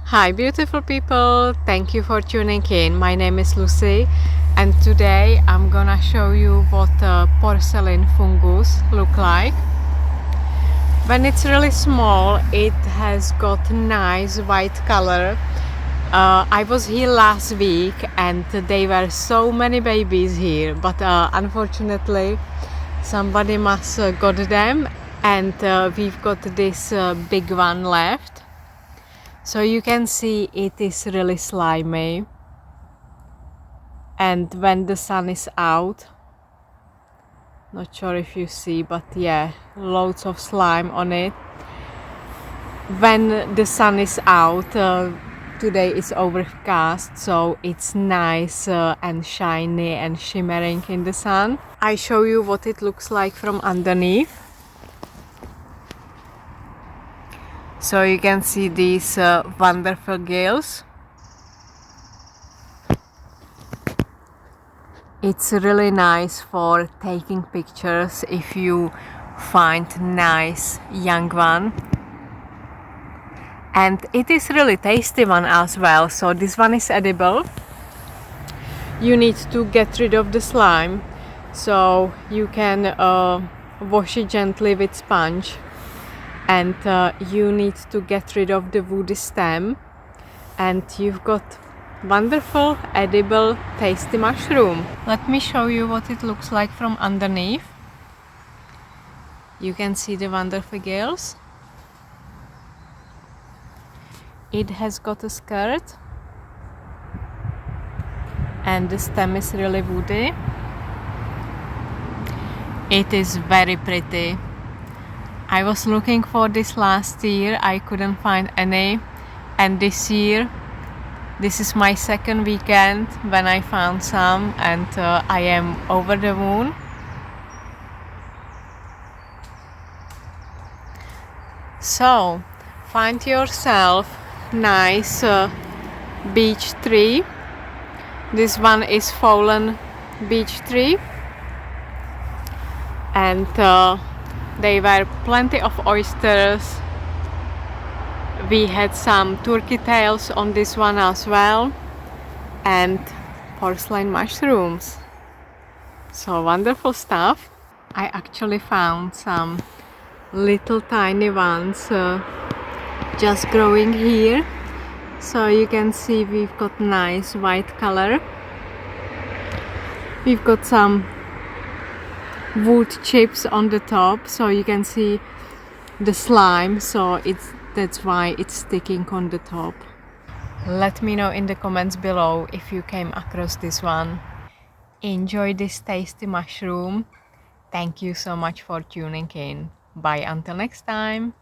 Hi beautiful people, thank you for tuning in. My name is Lucy and today I'm gonna show you what porcelain fungus look like. When it's really small it has got nice white color. I was here last week and there were so many babies here, but unfortunately somebody must got them and we've got this big one left. So you can see it is really slimy, and when the sun is out, not sure if you see, but yeah, loads of slime on it. When the sun is out, today is overcast, so it's nice and shiny and shimmering in the sun. I show you what it looks like from underneath. So you can see these wonderful gills. It's really nice for taking pictures if you find nice young one. And it is really tasty one as well. So this one is edible. You need to get rid of the slime. So you can wash it gently with sponge. And you need to get rid of the woody stem. And you've got wonderful, edible, tasty mushroom. Let me show you what it looks like from underneath. You can see the wonderful gills. It has got a skirt and the stem is really woody. It is very pretty. I was looking for this last year, I couldn't find any, and this year this is my second weekend when I found some, and I am over the moon. So find yourself nice beech tree. This one is fallen beech tree, and there were plenty of oysters. We had some turkey tails on this one as well, and porcelain mushrooms. So wonderful stuff. I actually found some little tiny ones just growing here. So you can see we've got nice white color. We've got some wood chips on the top, so you can see the slime, so that's why it's sticking on the top. Let me know in the comments below if you came across this one. Enjoy this tasty mushroom. Thank you so much for tuning in. Bye until next time.